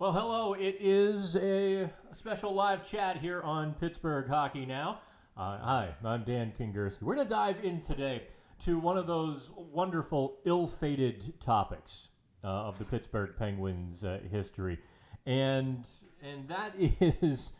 Well, hello. It is a special live chat here on Pittsburgh Hockey Now. Hi, I'm Dan Kingerski. We're going to dive in today to one of those wonderful ill-fated topics of the Pittsburgh Penguins history. And that is,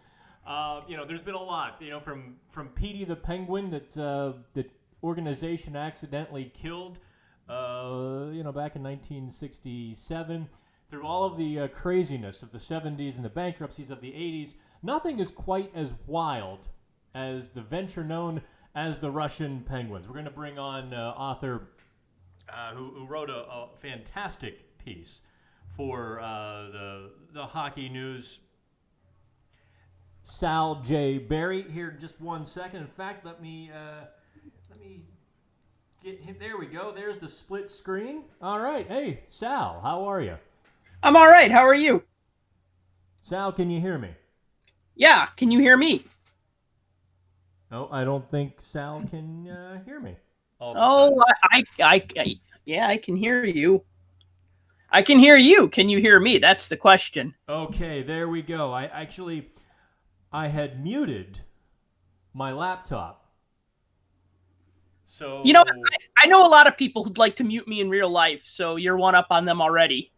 there's been a lot, from Petey the Penguin that the organization accidentally killed, back in 1967. Through all of the craziness of the 70s and the bankruptcies of the 80s, nothing is quite as wild as the venture known as the Russian Penguins. We're going to bring on author who wrote a fantastic piece for the Hockey News, Sal J. Barry. Here in just 1 second. In fact, let me get him. There we go. There's the split screen. All right. Hey, Sal, how are you? I'm all right. How are you? Sal, can you hear me? Yeah. Can you hear me? No, I don't think Sal can hear me. Yeah, I can hear you. I can hear you. Can you hear me? That's the question. Okay, there we go. I had muted my laptop. So I know a lot of people who'd like to mute me in real life, so you're one up on them already.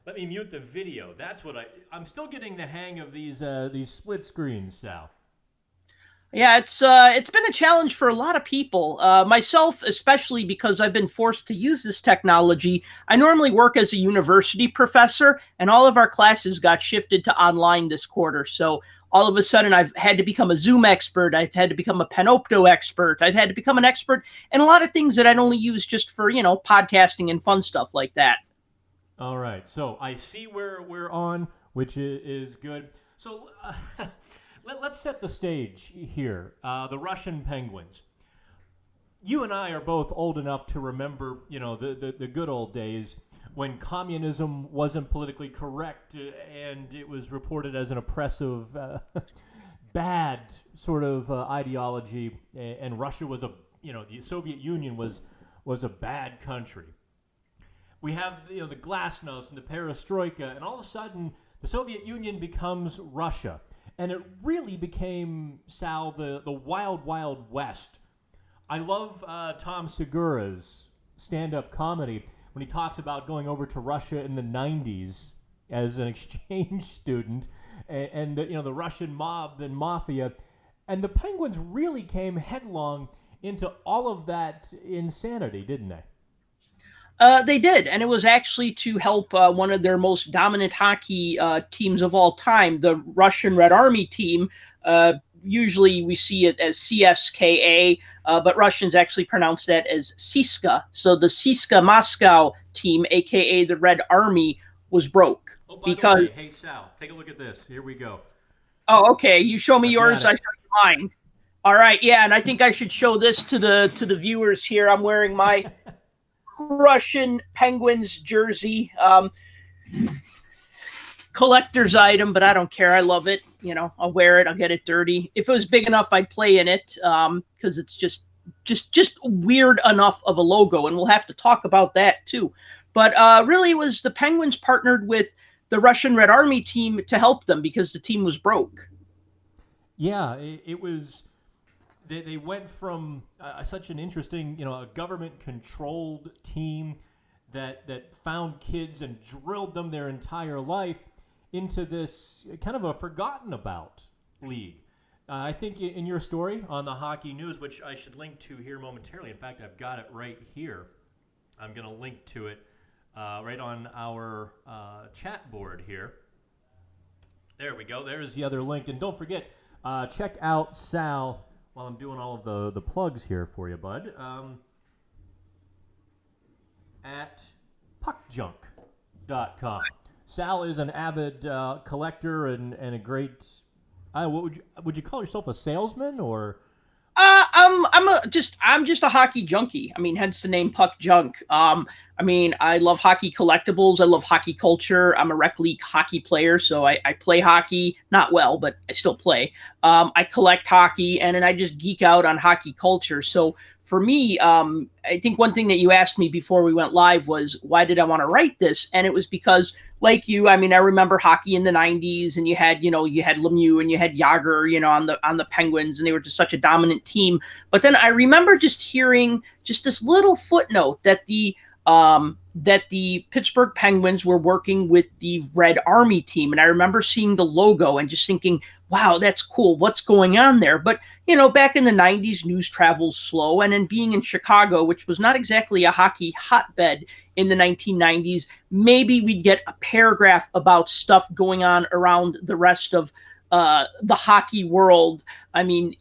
Let me mute the video. That's what I'm still getting the hang of these split screens, Sal. Yeah, it's been a challenge for a lot of people. Myself, especially because I've been forced to use this technology. I normally work as a university professor, and all of our classes got shifted to online this quarter. So all of a sudden, I've had to become a Zoom expert. I've had to become a Panopto expert. I've had to become an expert in a lot of things that I'd only use just for, podcasting and fun stuff like that. All right, so I see where we're on, which is good. So let's set the stage here. The Russian Penguins. You and I are both old enough to remember, the good old days when communism wasn't politically correct and it was reported as an oppressive, bad sort of ideology, and Russia was the Soviet Union was a bad country. We have the glasnost and the perestroika, and all of a sudden the Soviet Union becomes Russia. And it really became, Sal, the wild, wild west. I love Tom Segura's stand-up comedy when he talks about going over to Russia in the 90s as an exchange student and the Russian mob and mafia. And the Penguins really came headlong into all of that insanity, didn't they? They did, and it was actually to help one of their most dominant hockey teams of all time, the Russian Red Army team. Usually we see it as CSKA, but Russians actually pronounce that as CSKA. So the CSKA Moscow team, a.k.a. the Red Army, was broke. Oh, by the way, hey, Sal, take a look at this. Here we go. Oh, okay. You show me yours, I show you mine. All right, yeah, and I think I should show this to the viewers here. I'm wearing my Russian Penguins jersey, collector's item, but I don't care. I love it. I'll wear it. I'll get it dirty. If it was big enough, I'd play in it, because it's just weird enough of a logo, and we'll have to talk about that too. But really, it was the Penguins partnered with the Russian Red Army team to help them because the team was broke. Yeah, it was. They went from such an interesting, a government-controlled team that found kids and drilled them their entire life into this kind of a forgotten-about league. I think in your story on the Hockey News, which I should link to here momentarily. In fact, I've got it right here. I'm going to link to it right on our chat board here. There we go. There's the other link. And don't forget, check out Sal. While I'm doing all of the plugs here for you, bud, at puckjunk.com. Sal is an avid collector and a great. What would you call yourself, a salesman or? I'm just a hockey junkie. I mean, hence the name Puck Junk. I mean, I love hockey collectibles. I love hockey culture. I'm a rec league hockey player, so I play hockey, not well, but I still play. I collect hockey, and then I just geek out on hockey culture. So for me, I think one thing that you asked me before we went live was, why did I want to write this? And it was because, like you, I mean, I remember hockey in the 90s, and you had Lemieux and you had Yager, on the Penguins, and they were just such a dominant team. But then I remember just hearing just this little footnote that the Pittsburgh Penguins were working with the Red Army team. And I remember seeing the logo and just thinking, wow, that's cool. What's going on there? But, back in the 90s, news travels slow. And then being in Chicago, which was not exactly a hockey hotbed in the 1990s, maybe we'd get a paragraph about stuff going on around the rest of the hockey world. I mean,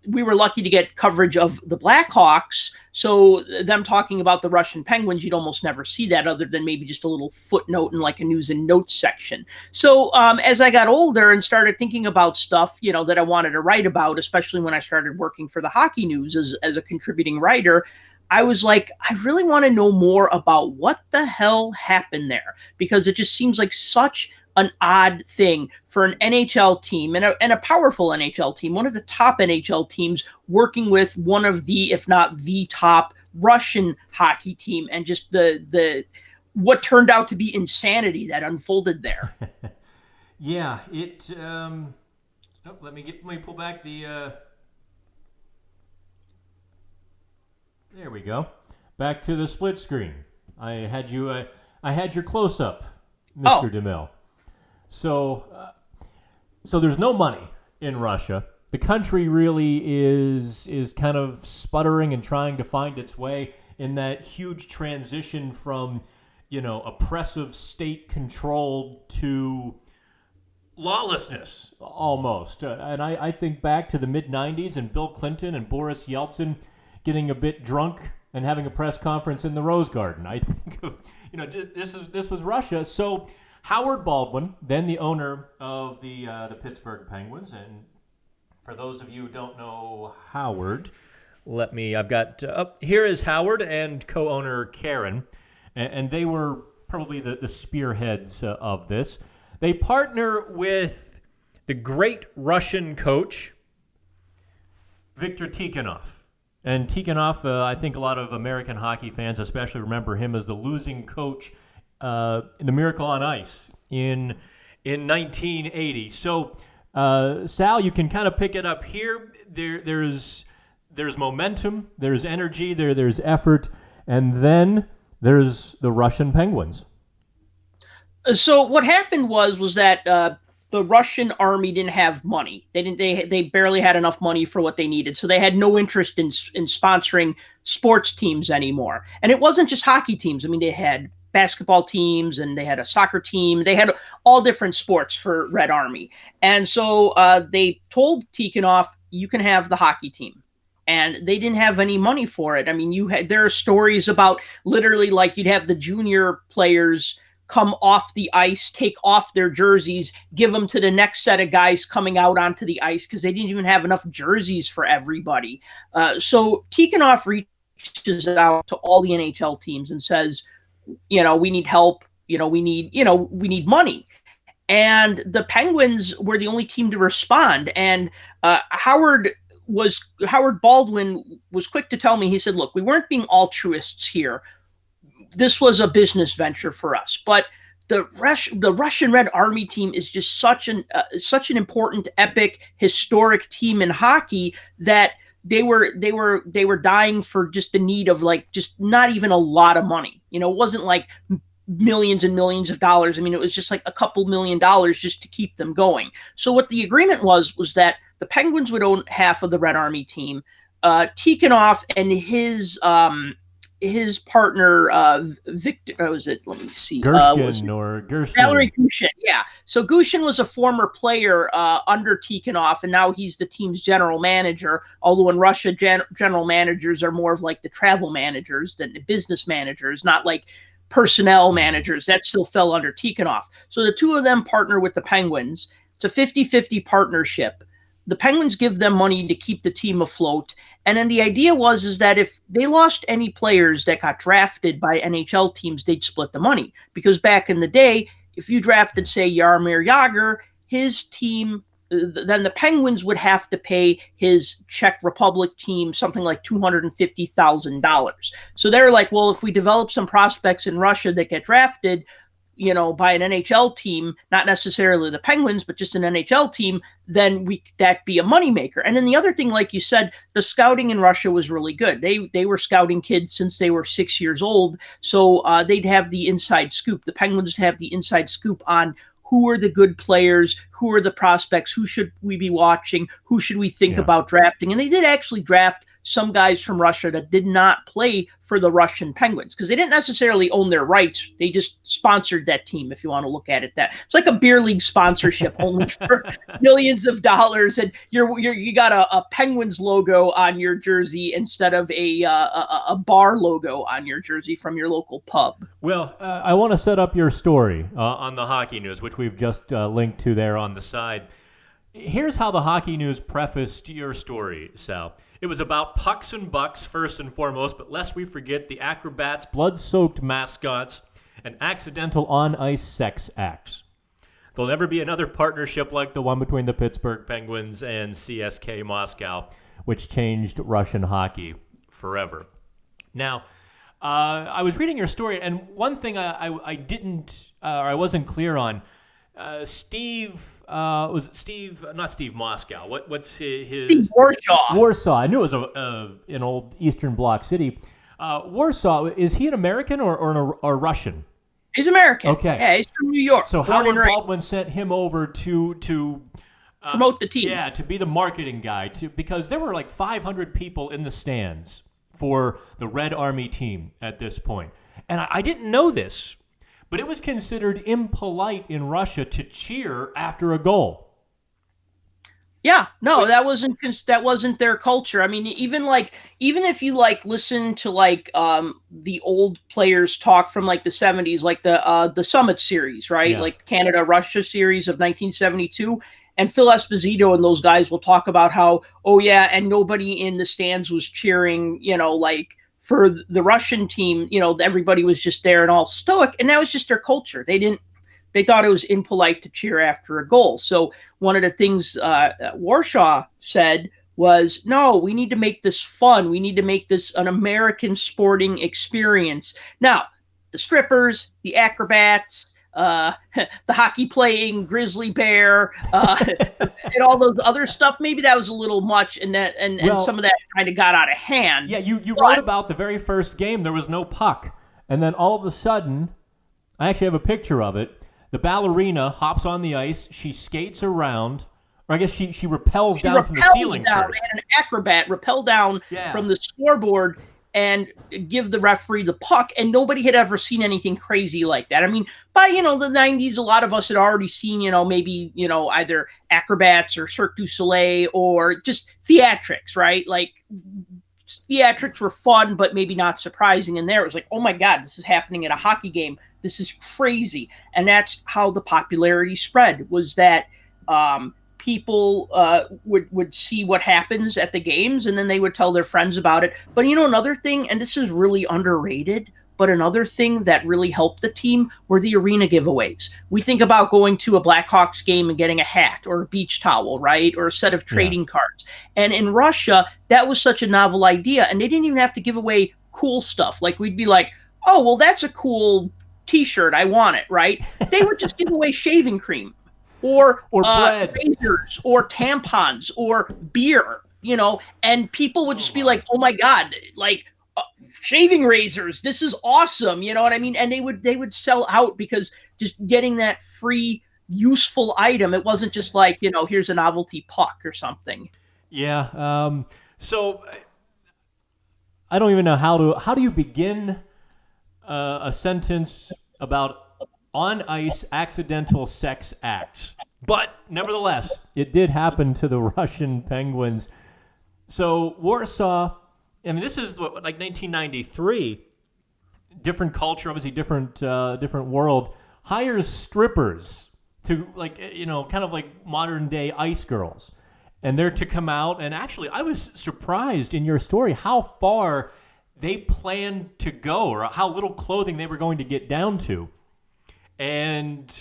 we were lucky to get coverage of the Blackhawks. So them talking about the Russian Penguins, you'd almost never see that other than maybe just a little footnote in like a news and notes section. So as I got older and started thinking about stuff, that I wanted to write about, especially when I started working for the Hockey News as a contributing writer, I was like, I really want to know more about what the hell happened there, because it just seems like such an odd thing for an NHL team and a powerful NHL team, one of the top NHL teams, working with one of the, if not the top Russian hockey team, and just the what turned out to be insanity that unfolded there. Yeah, it. Let me pull back the. There we go. Back to the split screen. I had your close up, Mr. DeMille. So there's no money in Russia. The country really is kind of sputtering and trying to find its way in that huge transition from, oppressive state control to lawlessness almost. And I think back to the mid-90s and Bill Clinton and Boris Yeltsin getting a bit drunk and having a press conference in the Rose Garden. I think of, this was Russia. So Howard Baldwin, then the owner of the Pittsburgh Penguins, and for those of you who don't know Howard, I've got, here is Howard and co-owner Karen, and they were probably the spearheads of this. They partner with the great Russian coach, Viktor Tikhonov. And Tikhonov, I think a lot of American hockey fans especially remember him as the losing coach in the Miracle on Ice in 1980. So, Sal, you can kind of pick it up here. There's momentum, there's energy, there's effort, and then there's the Russian Penguins. So what happened was that the Russian army didn't have money. They barely had enough money for what they needed. So they had no interest in sponsoring sports teams anymore. And it wasn't just hockey teams. I mean, they had basketball teams and they had a soccer team. They had all different sports for Red Army. And so they told Tikhonov, you can have the hockey team. And they didn't have any money for it. I mean, there are stories about literally like you'd have the junior players come off the ice, take off their jerseys, give them to the next set of guys coming out onto the ice because they didn't even have enough jerseys for everybody. So Tikhonov reaches out to all the NHL teams and says, we need help. We need money. And the Penguins were the only team to respond. And Howard Baldwin was quick to tell me, he said, look, we weren't being altruists here. This was a business venture for us, but the Russian Red Army team is just such an important, epic, historic team in hockey that they were dying for just the need of like just not even a lot of money. It wasn't like millions and millions of dollars. I mean, it was just like a couple $1 million just to keep them going. So what the agreement was that the Penguins would own half of the Red Army team. Tikhonov and his partner, Victor, let me see. Gershon. Valery Gushin, yeah. So Gushin was a former player under Tikhonov, and now he's the team's general manager, although in Russia, general managers are more of like the travel managers than the business managers, not like personnel managers. That still fell under Tikhonov. So the two of them partner with the Penguins. It's a 50-50 partnership. the Penguins give them money to keep the team afloat. And then the idea is that if they lost any players that got drafted by NHL teams, they'd split the money. Because back in the day, if you drafted, say, Jaromir Jagr, his team, then the Penguins would have to pay his Czech Republic team something like $250,000. So they're like, well, if we develop some prospects in Russia that get drafted, by an NHL team, not necessarily the Penguins, but just an NHL team, then that'd be a moneymaker. And then the other thing, like you said, the scouting in Russia was really good. They were scouting kids since they were 6 years old. So they'd have the inside scoop. The Penguins would have the inside scoop on who are the good players, who are the prospects, who should we be watching, who should we think about drafting. And they did actually draft some guys from Russia that did not play for the Russian Penguins because they didn't necessarily own their rights. They just sponsored that team, if you want to look at it that. It's like a beer league sponsorship only for millions of dollars, and you got a Penguins logo on your jersey instead of a bar logo on your jersey from your local pub. Well, I want to set up your story on the Hockey News, which we've just linked to there on the side. Here's how the Hockey News prefaced your story, Sal. It was about pucks and bucks first and foremost, but lest we forget the acrobats, blood-soaked mascots, and accidental on-ice sex acts. There'll never be another partnership like the one between the Pittsburgh Penguins and CSKA Moscow, which changed Russian hockey forever. Now, I was reading your story, and one thing I didn't, or I wasn't clear on, Steve... was it Steve? Not Steve Moscow. What's his? Steve Warsaw. Warsaw. I knew it was an old Eastern Bloc city. Warsaw. Is he an American or Russian? He's American. Okay. Yeah, he's from New York. So Howard Baldwin sent him over to promote the team. Yeah, to be the marketing guy. Because there were like 500 people in the stands for the Red Army team at this point, and I didn't know this. But it was considered impolite in Russia to cheer after a goal. Yeah, no, that wasn't their culture. I mean, even if you listen to the old players talk from the 70s, like the Summit series, right? Yeah. Like Canada Russia series of 1972, and Phil Esposito and those guys will talk about how, oh yeah, and nobody in the stands was cheering, for the Russian team, everybody was just there and all stoic, and that was just their culture. They thought it was impolite to cheer after a goal. So one of the things Warsaw said was, no, we need to make this fun. We need to make this an American sporting experience. Now, the strippers, the acrobats, the hockey-playing grizzly bear, and all those other stuff. Maybe that was a little much, and some of that kind of got out of hand. Yeah, you wrote about the very first game. There was no puck, and then all of a sudden, I actually have a picture of it. The ballerina hops on the ice. She skates around, or I guess she rappels down from the ceiling first. And an acrobat rappel down from the scoreboard and give the referee the puck, and nobody had ever seen anything crazy like that. I mean, by, the 90s, a lot of us had already seen, maybe, either acrobats or Cirque du Soleil or just theatrics, right? Like, theatrics were fun, but maybe not surprising. And there it was like, oh my God, this is happening at a hockey game. This is crazy. And that's how the popularity spread, was that people would see what happens at the games, and then they would tell their friends about it. But another thing, and this is really underrated, but another thing that really helped the team were the arena giveaways. We think about going to a Blackhawks game and getting a hat or a beach towel, right? Or a set of trading cards. And in Russia, that was such a novel idea, and they didn't even have to give away cool stuff. Like, we'd be like, oh, well, that's a cool T-shirt. I want it, right? They would just give away shaving cream. Or bread, razors, or tampons, or beer, and people would just be like, oh my God, shaving razors, this is awesome, you know what I mean? And they would sell out because just getting that free, useful item, it wasn't just like, here's a novelty puck or something. Yeah. So I don't even know how do you begin a sentence about on-ice accidental sex acts. But nevertheless, it did happen to the Russian Penguins. So Warsaw, I mean, this is like 1993, different culture, obviously different world, hires strippers to kind of like modern day ice girls. and they're to come out. And actually, I was surprised in your story how far they planned to go, or how little clothing they were going to get down to. And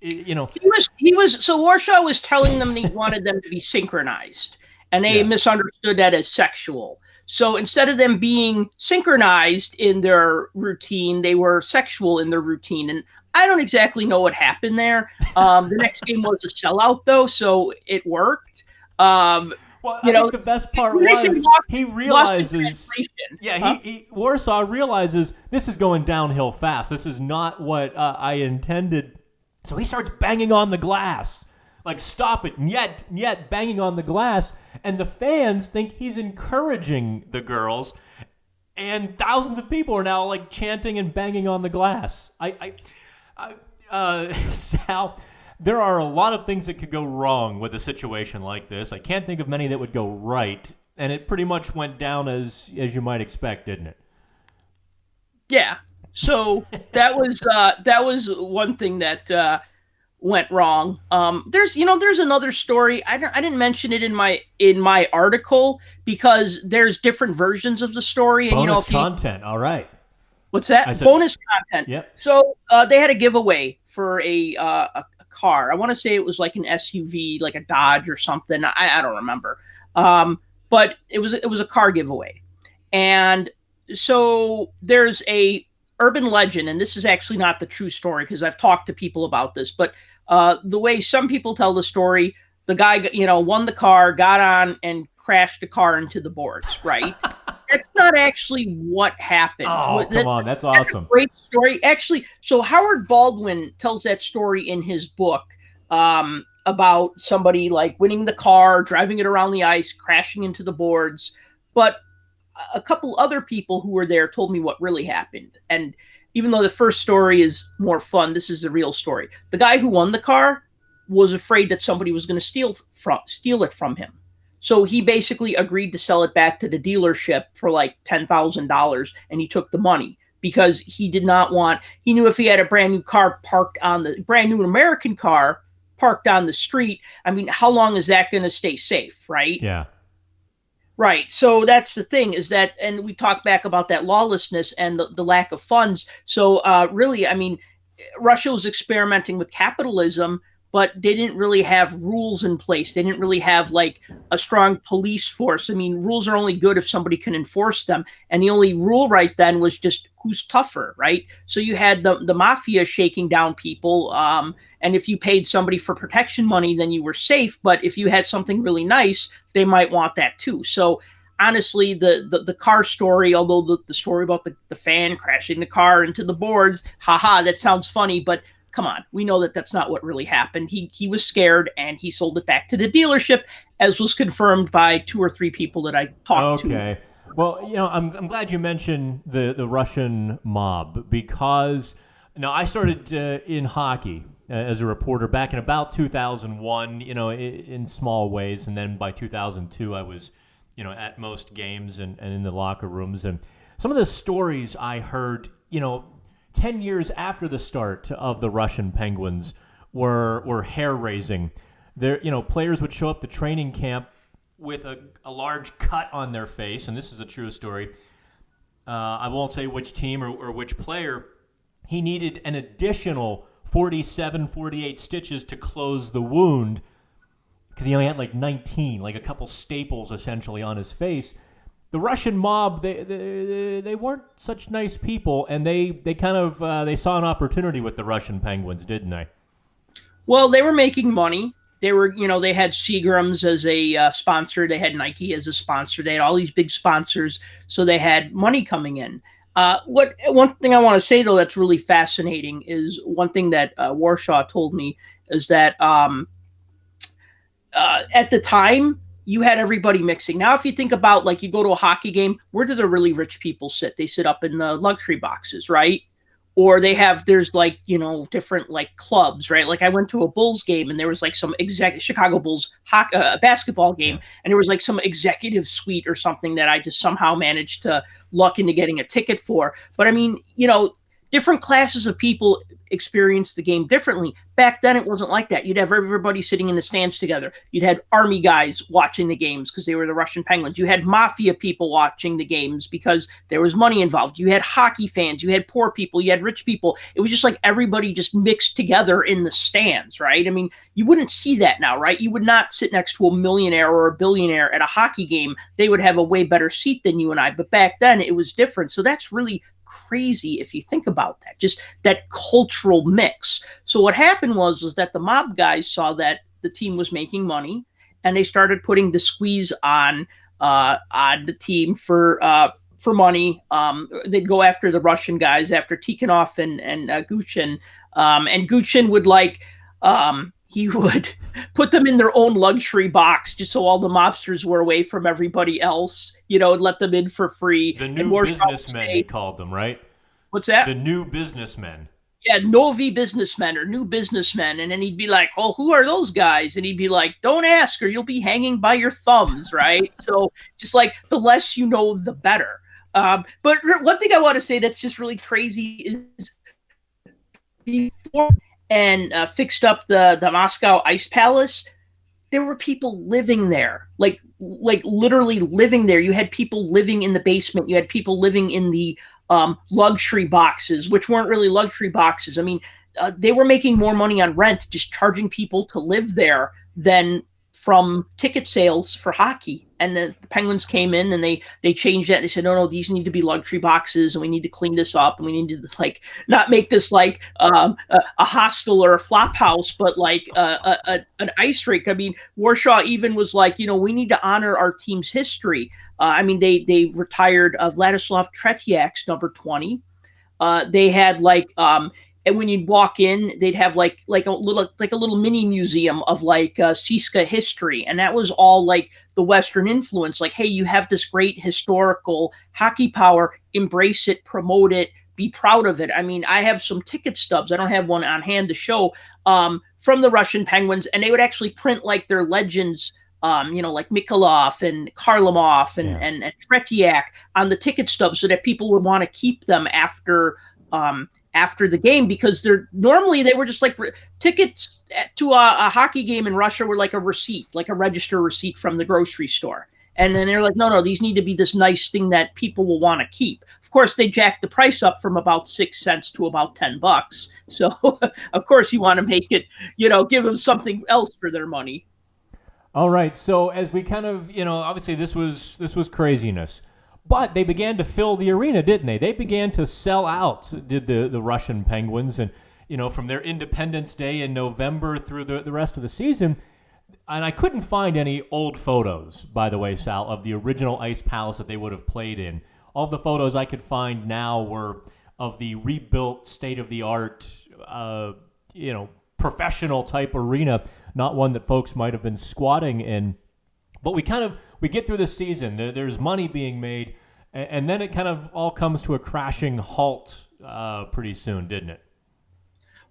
you know, so Warshaw was telling them he wanted them to be synchronized, and they misunderstood that as sexual. So instead of them being synchronized in their routine, they were sexual in their routine. And I don't exactly know what happened there. The next game was a sellout, though, so it worked. Well, I think the best part was he realizes, Warsaw realizes this is going downhill fast. This is not what I intended. So he starts banging on the glass. Like, stop it, and yet banging on the glass. And the fans think he's encouraging the girls. And thousands of people are now, like, chanting and banging on the glass. Sal, there are a lot of things that could go wrong with a situation like this. I can't think of many that would go right. And it pretty much went down as you might expect, didn't it? Yeah. So that was one thing that went wrong. There's another story. I didn't mention it in my article because there's different versions of the story. And bonus content. All right. What's that? Bonus content. Yep. So they had a giveaway for a car. I want to say it was like an SUV, like a Dodge or something. I don't remember. But it was a car giveaway, and so there's a urban legend, and this is actually not the true story because I've talked to people about this, but the way some people tell the story, the guy, won the car, got on, and crashed the car into the boards, right? That's not actually what happened. Oh, come on. That's awesome. That's a great story. Actually, so Howard Baldwin tells that story in his book about somebody like winning the car, driving it around the ice, crashing into the boards. But a couple other people who were there told me what really happened. And even though the first story is more fun, this is the real story. The guy who won the car was afraid that somebody was going to steal it from him. So he basically agreed to sell it back to the dealership for like $10,000, and he took the money because he knew if he had a brand new American car parked on the street, I mean, how long is that going to stay safe, right? Yeah. Right. So that's the thing is that, and we talk back about that lawlessness and the lack of funds. So really, I mean, Russia was experimenting with capitalism, but they didn't really have rules in place. They didn't really have like a strong police force. I mean, rules are only good if somebody can enforce them. And the only rule right then was just who's tougher, right? So you had the mafia shaking down people. And if you paid somebody for protection money, then you were safe. But if you had something really nice, they might want that too. So honestly, the car story, although the story about the fan crashing the car into the boards, that sounds funny, but come on, we know that that's not what really happened. He was scared and he sold it back to the dealership, as was confirmed by 2 or 3 people that I talked to. Okay. Well, I'm glad you mentioned the Russian mob because I started in hockey as a reporter back in about 2001, in small ways. And then by 2002, I was, at most games and in the locker rooms. And some of the stories I heard, 10 years after the start of the Russian Penguins were hair-raising. There, players would show up to training camp with a large cut on their face, and this is a true story. I won't say which team or which player. He needed an additional 47, 48 stitches to close the wound because he only had like 19, like a couple staples essentially on his face. The Russian mob, they weren't such nice people, and they kind of they saw an opportunity with the Russian Penguins, didn't they? Well, they were making money. They were, they had Seagram's as a sponsor. They had Nike as a sponsor. They had all these big sponsors, so they had money coming in. One thing I want to say though that's really fascinating is one thing that Warshaw told me is that at the time, you had everybody mixing. Now, if you think about, like, you go to a hockey game, where do the really rich people sit? They sit up in the luxury boxes, right? Or there's like, different like clubs, right? Like I went to a Bulls game and there was like some Chicago Bulls basketball game. And there was like some executive suite or something that I just somehow managed to luck into getting a ticket for. But I mean, different classes of people experience the game differently. Back then, it wasn't like that. You'd have everybody sitting in the stands together. You'd had army guys watching the games because they were the Russian Penguins. You had mafia people watching the games because there was money involved. You had hockey fans. You had poor people. You had rich people. It was just like everybody just mixed together in the stands, right? I mean, you wouldn't see that now, right? You would not sit next to a millionaire or a billionaire at a hockey game. They would have a way better seat than you and I. But back then, it was different. So that's really crazy if you think about that, just that cultural mix. So what happened was that the mob guys saw that the team was making money, and they started putting the squeeze on the team for money. They'd go after the Russian guys, after Tikhonov and Guchin, and Guchin would he would put them in their own luxury box just so all the mobsters were away from everybody else, and let them in for free. The new businessmen, he called them, right? What's that? The new businessmen. Yeah, novi businessmen or new businessmen. And then he'd be like, oh, who are those guys? And he'd be like, don't ask or you'll be hanging by your thumbs, right? So just like the less you know, the better. But one thing I want to say that's just really crazy is before and fixed up the Moscow Ice Palace, there were people living there, like literally living there. You had people living in the basement. You had people living in the luxury boxes, which weren't really luxury boxes. I mean, they were making more money on rent, just charging people to live there than from ticket sales for hockey. And the Penguins came in and they changed that. They said, no, these need to be luxury boxes and we need to clean this up and we need to not make this like a hostel or a flop house, but like an ice rink. I mean, Warsaw even was like, we need to honor our team's history. I mean, they retired Vladislav Tretiak's number 20. They had and when you'd walk in, they'd have like a little mini museum of Siska history, and that was all like the Western influence. Like, hey, you have this great historical hockey power, embrace it, promote it, be proud of it. I mean, I have some ticket stubs. I don't have one on hand to show from the Russian Penguins, and they would actually print like their legends. Like Mikhailov and Kharlamov and Tretiak on the ticket stubs so that people would want to keep them after the game, because they were just like tickets to a hockey game in Russia were like a receipt, like a register receipt from the grocery store. And then they're like, no, these need to be this nice thing that people will want to keep. Of course, they jacked the price up from about 6 cents to about $10. So of course you want to make it, give them something else for their money. All right. So as we kind of, obviously this was craziness, but they began to fill the arena, didn't they? They began to sell out, did the Russian Penguins, and from their Independence Day in November through the rest of the season. And I couldn't find any old photos, by the way, Sal, of the original Ice Palace that they would have played in. All the photos I could find now were of the rebuilt, state-of-the-art, professional type arena, not one that folks might have been squatting in. But we get through the season. There's money being made, and then it kind of all comes to a crashing halt pretty soon, didn't it?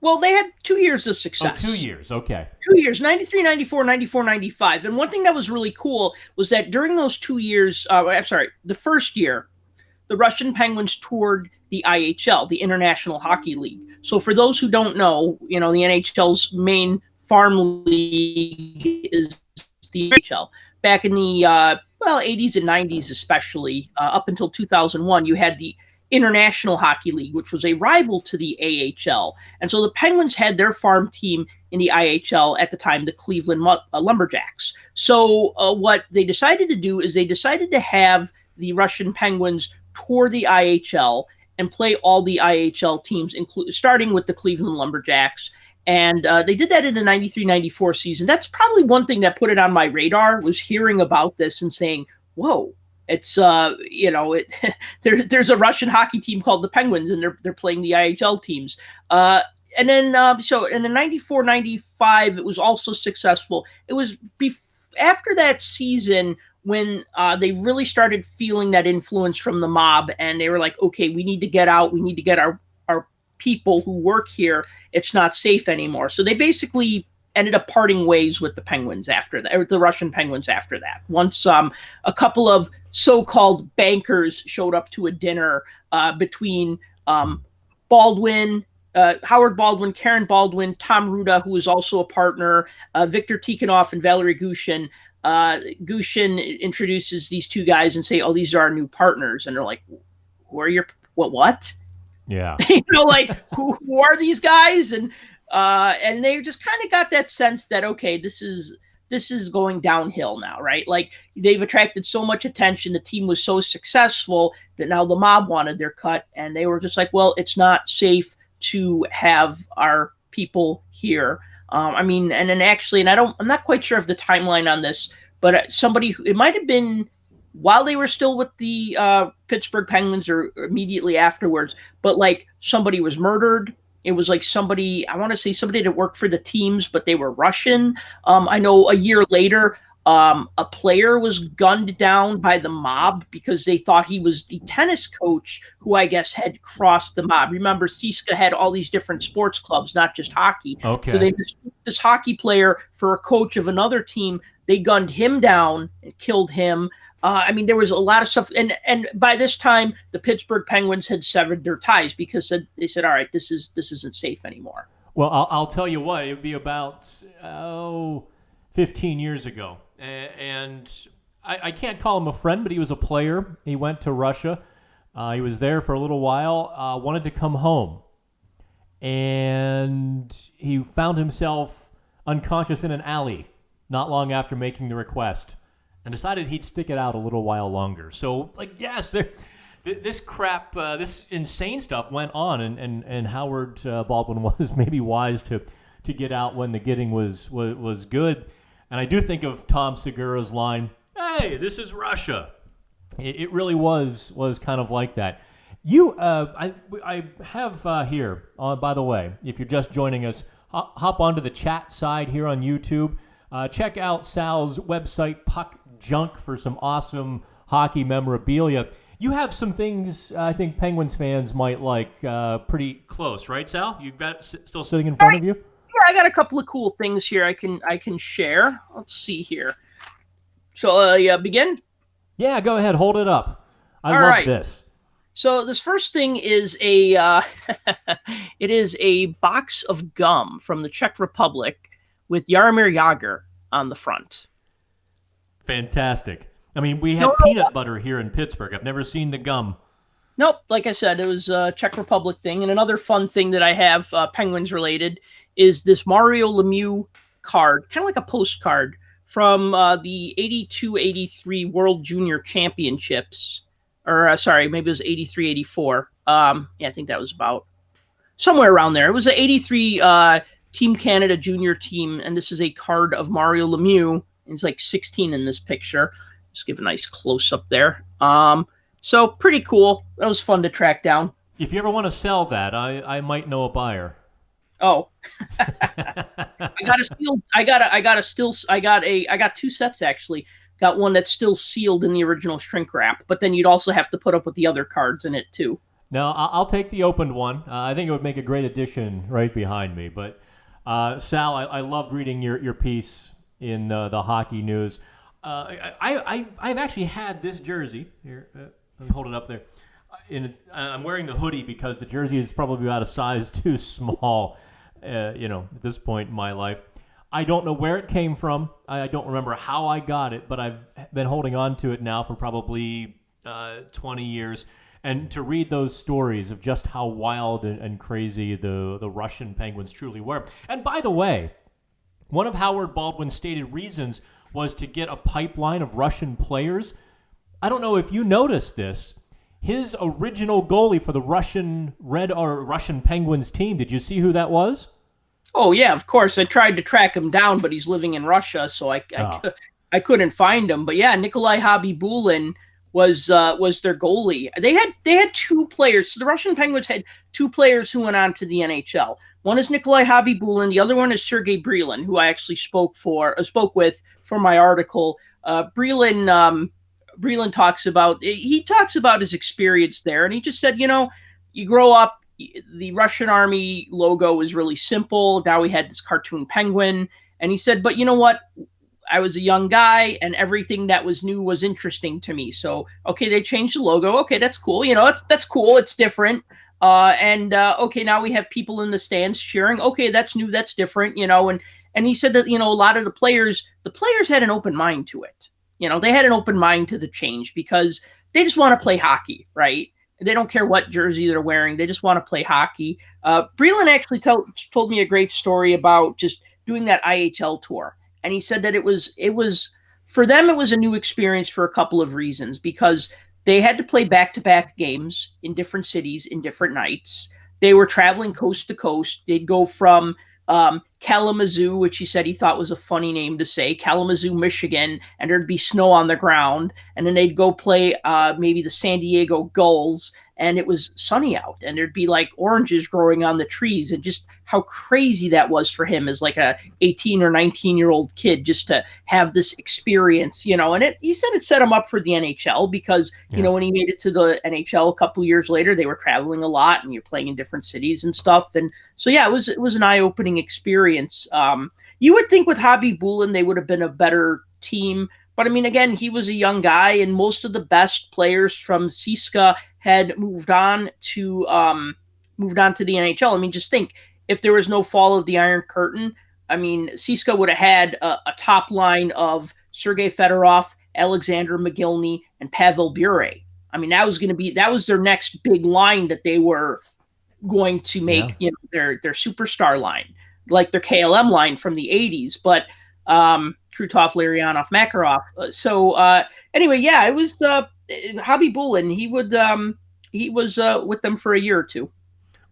Well, they had 2 years of success. Oh, 2 years, okay. 2 years, 93, 94, 94, 95. And one thing that was really cool was that during those 2 years, the first year, the Russian Penguins toured the IHL, the International Hockey League. So for those who don't know, the NHL's main farm league is the NHL. Back in the 80s and 90s especially, up until 2001, you had the International Hockey League, which was a rival to the AHL. And so the Penguins had their farm team in the IHL at the time, the Cleveland Lumberjacks. So what they decided to do is they decided to have the Russian Penguins tour the IHL and play all the IHL teams, starting with the Cleveland Lumberjacks. And they did that in the 93-94 season. That's probably one thing that put it on my radar, was hearing about this and saying, whoa, it's, there's a Russian hockey team called the Penguins, and they're playing the IHL teams. And then, so in the 94-95, it was also successful. It was after that season when they really started feeling that influence from the mob, and they were like, okay, we need to get out. We need to get our people who work here. It's not safe anymore. So they basically ended up parting ways with the Penguins after that, or the Russian Penguins after that. Once a couple of so-called bankers showed up to a dinner between Baldwin, Howard Baldwin, Karen Baldwin, Tom Ruda, who was also a partner, Victor Tikhonov, and Valery Gushin. Gushin introduces these two guys and say, "Oh, these are our new partners," and they're like, "Who are your what?" Yeah. Like who are these guys? And they just kind of got that sense that, okay, this is going downhill now, right? Like they've attracted so much attention. The team was so successful that now the mob wanted their cut, and they were just like, well, it's not safe to have our people here. I mean, and then actually, and I'm not quite sure of the timeline on this, but it might have been while they were still with the Pittsburgh Penguins or immediately afterwards, but like somebody was murdered. It was like I want to say somebody that worked for the teams, but they were Russian. I know a year later, a player was gunned down by the mob because they thought he was the tennis coach who I guess had crossed the mob. Remember, CSKA had all these different sports clubs, not just hockey. Okay. So they mistook this hockey player for a coach of another team. They gunned him down and killed him. I mean, there was a lot of stuff. And by this time, the Pittsburgh Penguins had severed their ties because they said, all right, this isn't safe anymore. Well, I'll tell you what, it would be about 15 years ago. And I can't call him a friend, but he was a player. He went to Russia. He was there for a little while, wanted to come home. And he found himself unconscious in an alley not long after making the request, and decided he'd stick it out a little while longer. So, like, yes, this crap, this insane stuff went on, and Howard Baldwin was maybe wise to get out when the getting was good. And I do think of Tom Segura's line, "Hey, this is Russia." It really was kind of like that. I have here, by the way, if you're just joining us, hop onto the chat side here on YouTube. Check out Sal's website, Puck Junk, for some awesome hockey memorabilia. You have some things I think Penguins fans might like pretty close, right, Sal? You've got still sitting in front of you? Yeah, I got a couple of cool things here I can share. Let's see here. So, begin? Yeah, go ahead. Hold it up. I love this. So this first thing is it is a box of gum from the Czech Republic with Jaromír Jágr on the front. Fantastic. I mean, we have peanut butter here in Pittsburgh. I've never seen the gum. Nope. Like I said, it was a Czech Republic thing. And another fun thing that I have, Penguins related, is this Mario Lemieux card, kind of like a postcard from the 82-83 World Junior Championships. Or, sorry, maybe it was 83-84. Yeah, I think that was about somewhere around there. It was an 83 Team Canada junior team, and this is a card of Mario Lemieux. He's like 16 in this picture. Just give a nice close-up there. So pretty cool. That was fun to track down. If you ever want to sell that, I might know a buyer. Oh, I got two sets actually. Got one that's still sealed in the original shrink wrap, but then you'd also have to put up with the other cards in it too. No, I'll take the opened one. I think it would make a great addition right behind me. But Sal, I loved reading your piece in the hockey news. I've actually had this jersey here. Let me hold it up there. I'm wearing the hoodie because the jersey is probably about a size too small. At this point in my life, I don't know where it came from. I don't remember how I got it, but I've been holding on to it now for probably 20 years. And to read those stories of just how wild and crazy the Russian Penguins truly were. And by the way, one of Howard Baldwin's stated reasons was to get a pipeline of Russian players. I don't know if you noticed this. His original goalie for the Russian Penguins team, did you see who that was? Oh, yeah, of course. I tried to track him down, but he's living in Russia, so I couldn't find him. But yeah, Nikolai Khabibulin was their goalie. They had two players. So the Russian Penguins had two players who went on to the NHL. One is Nikolai Khabibulin. The other one is Sergei Brylin, who I actually spoke with for my article. Brylin talks about his experience there, and he just said, you grow up. The Russian army logo was really simple. Now we had this cartoon penguin, and he said, but you know what? I was a young guy, and everything that was new was interesting to me. So, okay, they changed the logo. Okay, that's cool. That's cool. It's different. Okay, now we have people in the stands cheering. Okay, that's new, that's different, and he said that, a lot of the players had an open mind to it. They had an open mind to the change because they just want to play hockey, right? They don't care what jersey they're wearing. They just want to play hockey. Breland actually told me a great story about just doing that IHL tour. And he said that it was for them, it was a new experience for a couple of reasons, because they had to play back-to-back games in different cities in different nights. They were traveling coast to coast. They'd go from Kalamazoo, which he said he thought was a funny name to say, Kalamazoo, Michigan, and there'd be snow on the ground. And then they'd go play maybe the San Diego Gulls, and it was sunny out, and there'd be like oranges growing on the trees, and just how crazy that was for him as like a 18 or 19-year-old kid, just to have this experience, and he said it set him up for the NHL because, when he made it to the NHL a couple of years later, they were traveling a lot and you're playing in different cities and stuff. And so, yeah, it was an eye-opening experience. You would think with Khabibulin, they would have been a better team. But I mean, again, he was a young guy, and most of the best players from CSKA had moved on to the NHL. I mean, just think, if there was no fall of the Iron Curtain, I mean, CSKA would have had a top line of Sergei Fedorov, Alexander McGillney, and Pavel Bure. I mean, that was their next big line that they were going to make, their superstar line, like their KLM line from the 80s. But Krutov, Larionov, Makarov. Anyway, yeah, it was Khabibulin. He was with them for a year or two.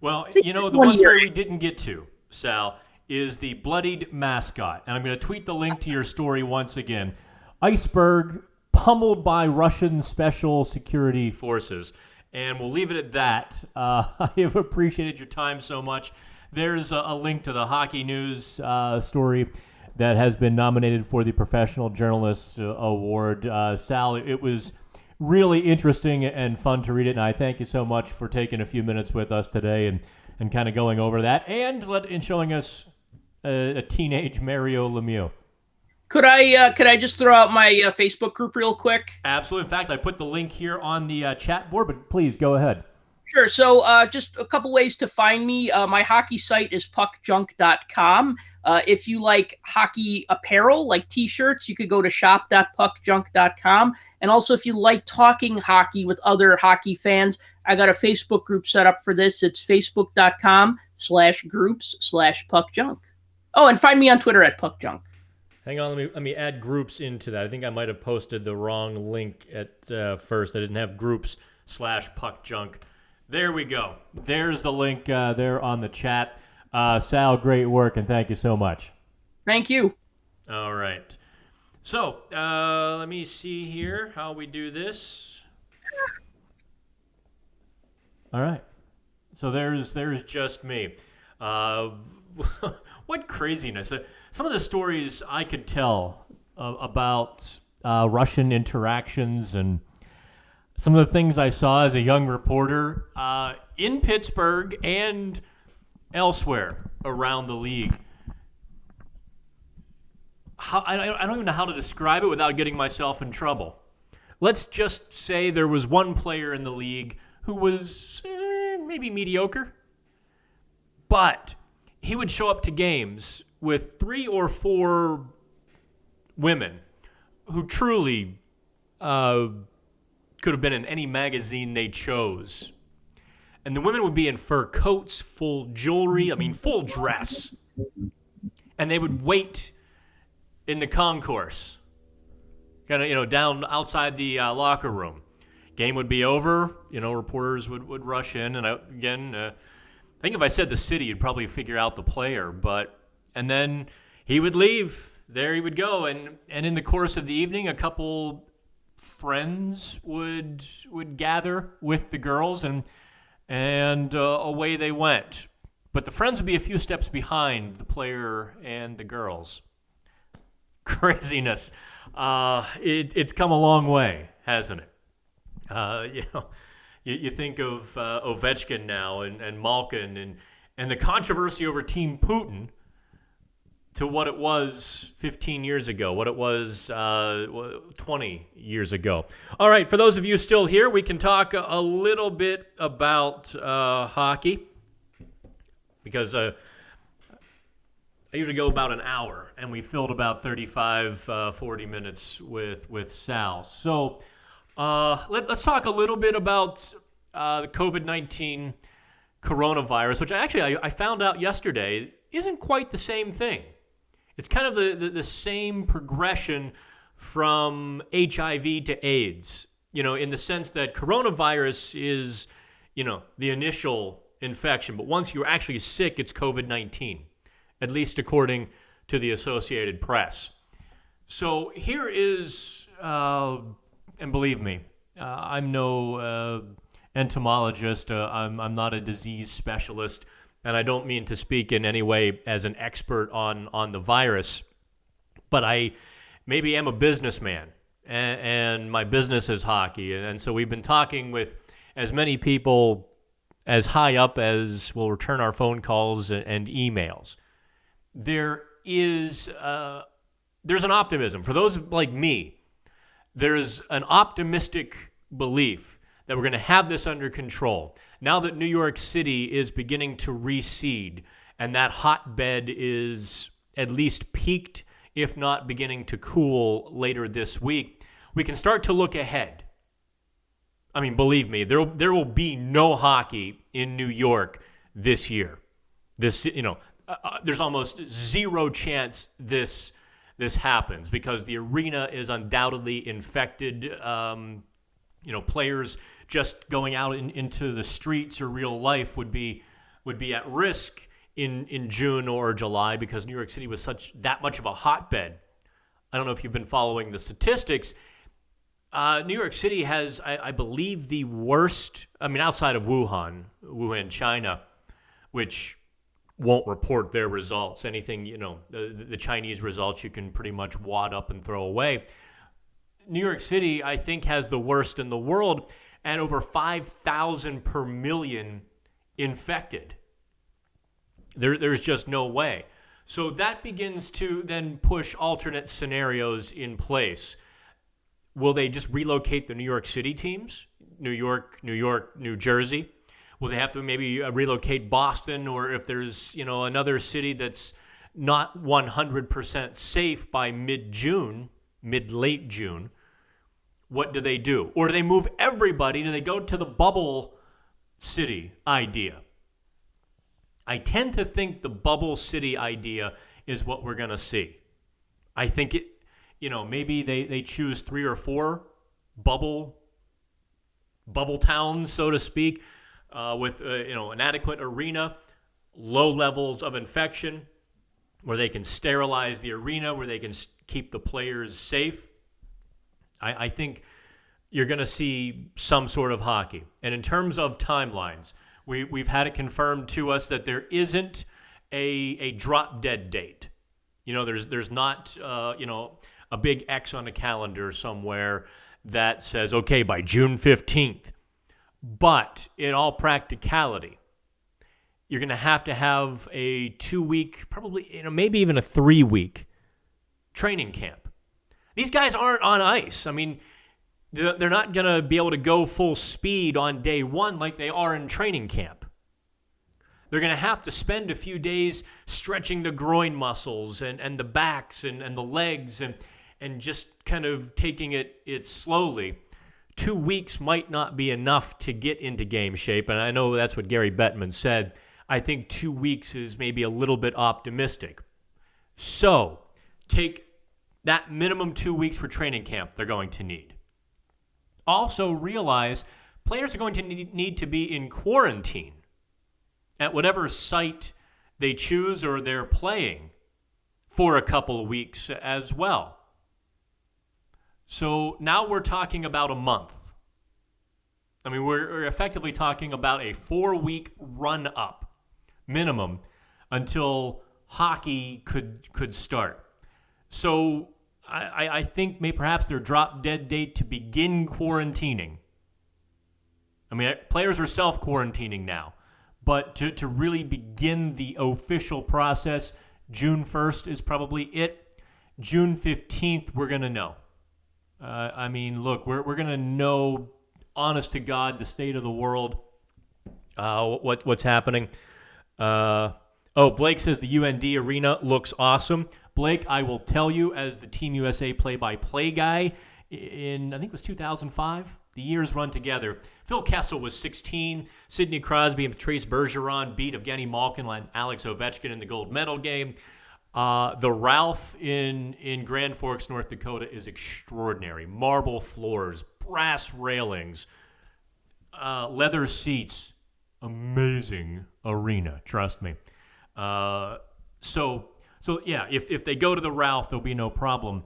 Well, the one story we didn't get to, Sal, is the bloodied mascot. And I'm going to tweet the link to your story once again. Iceberg pummeled by Russian special security forces. And we'll leave it at that. I have appreciated your time so much. There's a link to the Hockey News story that has been nominated for the Professional Journalist Award. Sal, it was really interesting and fun to read it, and I thank you so much for taking a few minutes with us today and kind of going over that and showing us a teenage Mario Lemieux. Could I just throw out my Facebook group real quick? Absolutely. In fact, I put the link here on the chat board, but please go ahead. Sure. So just a couple ways to find me. My hockey site is puckjunk.com. If you like hockey apparel, like T-shirts, you could go to shop.puckjunk.com. And also, if you like talking hockey with other hockey fans, I got a Facebook group set up for this. It's facebook.com/groups/puckjunk. Oh, and find me on Twitter at puckjunk. Hang on, let me add groups into that. I think I might have posted the wrong link at first. I didn't have groups/puckjunk. There we go. There's the link there on the chat. Sal, great work, and thank you so much. Thank you. All right. So, let me see here how we do this. All right. So there's just me. What craziness. Some of the stories I could tell about Russian interactions and some of the things I saw as a young reporter in Pittsburgh and elsewhere around the league. I don't even know how to describe it without getting myself in trouble. Let's just say there was one player in the league who was maybe mediocre, but he would show up to games with 3 or 4 women who truly could have been in any magazine they chose. And the women would be in fur coats, full jewelry, full dress. And they would wait in the concourse, kind of, down outside the locker room. Game would be over, reporters would rush in. And I think if I said the city, you'd probably figure out the player. And then he would leave. There he would go. And in the course of the evening, a couple friends would gather with the girls, and away they went. But the friends would be a few steps behind the player and the girls. Craziness. It's come a long way, hasn't it? You think of Ovechkin now and Malkin and the controversy over Team Putin to what it was 15 years ago, what it was 20 years ago. All right, for those of you still here, we can talk a little bit about hockey, because I usually go about an hour, and we filled about 35, 40 minutes with Sal. So let's talk a little bit about the COVID-19 coronavirus, which I found out yesterday isn't quite the same thing. It's kind of the same progression from HIV to AIDS, in the sense that coronavirus is, the initial infection. But once you're actually sick, it's COVID-19, at least according to the Associated Press. So here is, and believe me, I'm no entomologist. I'm not a disease specialist. And I don't mean to speak in any way as an expert on the virus, but I maybe am a businessman, and my business is hockey. And so we've been talking with as many people as high up as will return our phone calls and emails. There's an optimism. For those like me, there's an optimistic belief that we're going to have this under control. Now that New York City is beginning to recede, and that hotbed is at least peaked, if not beginning to cool later this week, we can start to look ahead. I mean, believe me, there will be no hockey in New York this year. There's almost zero chance this happens, because the arena is undoubtedly infected. Players just going out into the streets or real life would be at risk in June or July, because New York City was that much of a hotbed. I don't know if you've been following the statistics. New York City has, I believe, the worst, outside of Wuhan, China, which won't report their results. Anything, the Chinese results you can pretty much wad up and throw away. New York City, I think, has the worst in the world, at over 5,000 per million infected. There's just no way. So that begins to then push alternate scenarios in place. Will they just relocate the New York City teams? New York, New Jersey? Will they have to maybe relocate Boston? Or if there's, another city that's not 100% safe by late June, what do they do? Or do they move everybody? Do they go to the bubble city idea? I tend to think the bubble city idea is what we're going to see. I think maybe they choose 3 or 4 bubble towns, so to speak, with an adequate arena, low levels of infection, where they can sterilize the arena, where they can keep the players safe. I think you're going to see some sort of hockey. And in terms of timelines, we've had it confirmed to us that there isn't a drop dead date. There's not a big X on a calendar somewhere that says, okay, by June 15th. But in all practicality, you're going to have a 2-week, probably maybe even a 3-week training camp. These guys aren't on ice. They're not going to be able to go full speed on day one like they are in training camp. They're going to have to spend a few days stretching the groin muscles and the backs and the legs and just kind of taking it slowly. 2 weeks might not be enough to get into game shape, and I know that's what Gary Bettman said. I think 2 weeks is maybe a little bit optimistic. So take that minimum 2 weeks for training camp they're going to need. Also realize players are going to need to be in quarantine at whatever site they choose or they're playing for a couple of weeks as well. So now we're talking about a month. We're effectively talking about a 4-week run-up minimum until hockey could start. So I think perhaps their drop-dead date to begin quarantining. Players are self-quarantining now. But to really begin the official process, June 1st is probably it. June 15th, we're going to know. Look, we're going to know, honest to God, the state of the world, what's happening. Blake says the UND arena looks awesome. Blake, I will tell you, as the Team USA play-by-play guy, in, I think it was 2005, the years run together. Phil Kessel was 16. Sidney Crosby and Patrice Bergeron beat Evgeny Malkin and Alex Ovechkin in the gold medal game. The Ralph in Grand Forks, North Dakota is extraordinary. Marble floors, brass railings, leather seats, amazing arena, trust me. So yeah, if they go to the Ralph, there'll be no problem.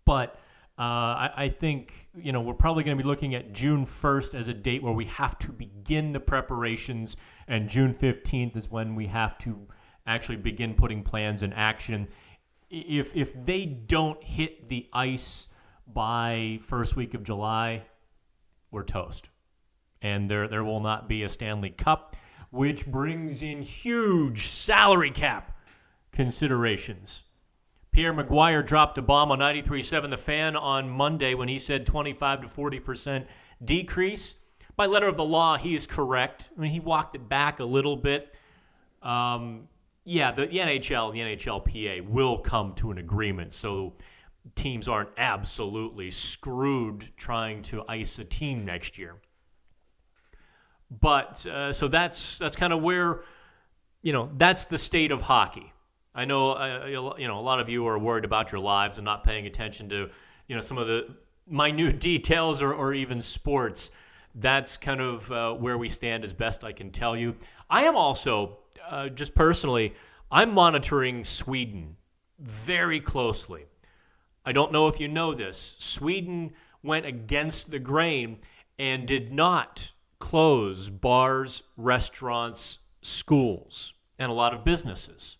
But I think, we're probably going to be looking at June 1st as a date where we have to begin the preparations, and June 15th is when we have to actually begin putting plans in action. If they don't hit the ice by first week of July, we're toast. And there will not be a Stanley Cup, which brings in huge salary cap considerations. Pierre Maguire dropped a bomb on 93.7 The Fan on Monday when he said 25 to 40% decrease. By letter of the law, he is correct. He walked it back a little bit. The NHL and the NHLPA will come to an agreement, so teams aren't absolutely screwed trying to ice a team next year. But so that's kind of where, that's the state of hockey. I know, a lot of you are worried about your lives and not paying attention to, some of the minute details or even sports. That's kind of where we stand as best I can tell you. I am also, just personally, I'm monitoring Sweden very closely. I don't know if you know this. Sweden went against the grain and did not close bars, restaurants, schools, and a lot of businesses.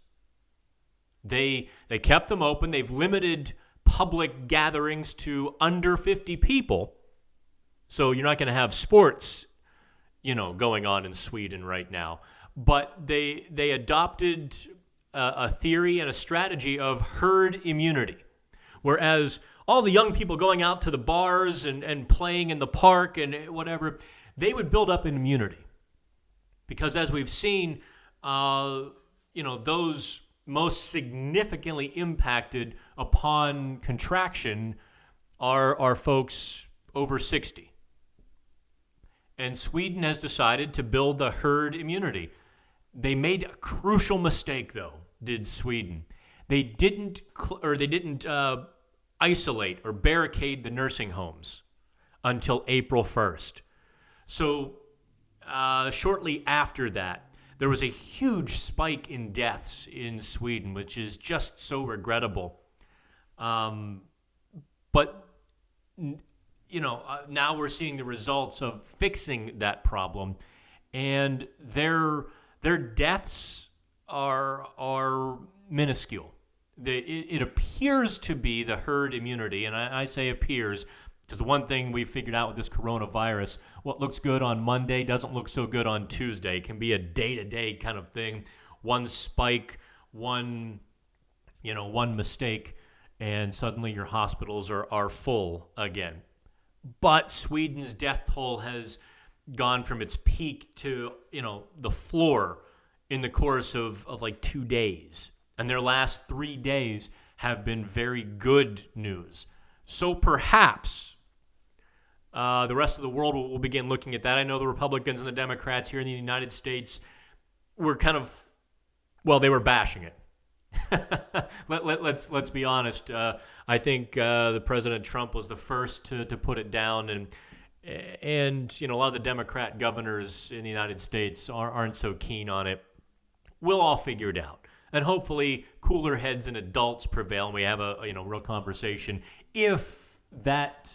They kept them open. They've limited public gatherings to under 50 people. So you're not going to have sports, going on in Sweden right now. But they adopted a theory and a strategy of herd immunity. Whereas all the young people going out to the bars and playing in the park and whatever, they would build up an immunity. Because as we've seen, those most significantly impacted upon contraction are folks over 60. And Sweden has decided to build the herd immunity. They made a crucial mistake, though, did Sweden. They didn't isolate or barricade the nursing homes until April 1st. So shortly after that, there was a huge spike in deaths in Sweden, which is just so regrettable. But now we're seeing the results of fixing that problem, and their deaths are minuscule. It appears to be the herd immunity, and I say appears because the one thing we figured out with this coronavirus, what looks good on Monday doesn't look so good on Tuesday. It can be a day-to-day kind of thing. One spike, one mistake, and suddenly your hospitals are full again. But Sweden's death toll has gone from its peak to, the floor in the course of like 2 days. And their last 3 days have been very good news. So perhaps the rest of the world will begin looking at that. I know the Republicans and the Democrats here in the United States were they were bashing it. Let's be honest. I think the President Trump was the first to put it down, and a lot of the Democrat governors in the United States aren't so keen on it. We'll all figure it out, and hopefully cooler heads and adults prevail, and we have a real conversation. If that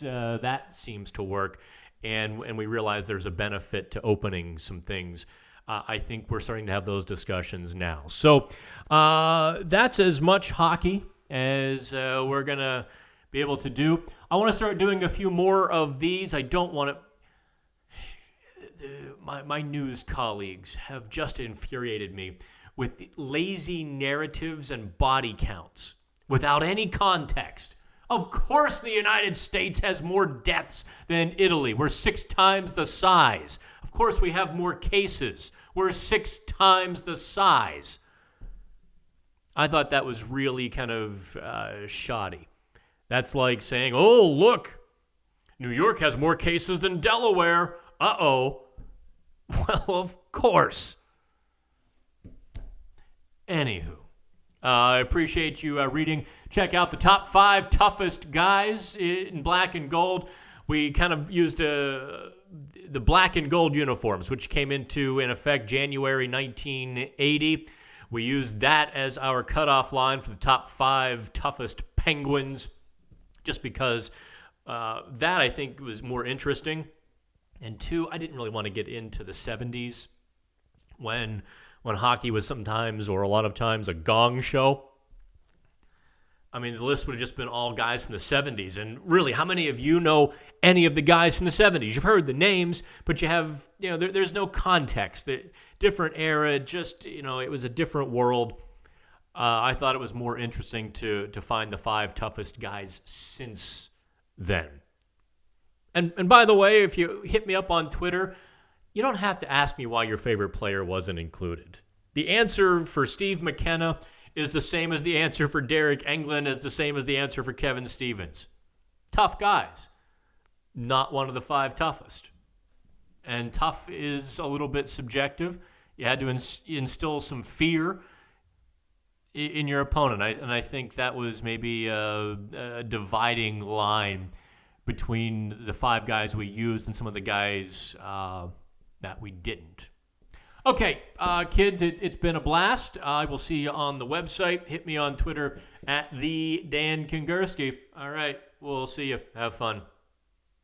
seems to work, and we realize there's a benefit to opening some things. I think we're starting to have those discussions now. So that's as much hockey as we're going to be able to do. I want to start doing a few more of these. I don't want to... My news colleagues have just infuriated me with lazy narratives and body counts without any context. Of course the United States has more deaths than Italy. We're 6 times the size. Of course we have more cases. We're 6 times the size. I thought that was really kind of shoddy. That's like saying, oh, look, New York has more cases than Delaware. Uh-oh. Well, of course. Anywho, I appreciate you reading. Check out the top 5 toughest guys in black and gold. We kind of used the black and gold uniforms, which came in effect January 1980. We used that as our cutoff line for the top 5 toughest Penguins, just because that I think was more interesting. And 2, I didn't really want to get into the 70s when hockey was sometimes or a lot of times a gong show. I mean, the list would have just been all guys from the 70s. And really, how many of you know any of the guys from the 70s? You've heard the names, but you have, there's no context. Different era, just, it was a different world. I thought it was more interesting to find the 5 toughest guys since then. And by the way, if you hit me up on Twitter, you don't have to ask me why your favorite player wasn't included. The answer for Steve McKenna is the same as the answer for Derek Englund, is the same as the answer for Kevin Stevens. Tough guys. Not one of the 5 toughest. And tough is a little bit subjective. You had to instill some fear in your opponent. And I think that was maybe a dividing line between the 5 guys we used and some of the guys that we didn't. Okay, kids, it's been a blast. I will see you on the website. Hit me on Twitter at the Dan Kingerski. All right, we'll see you. Have fun.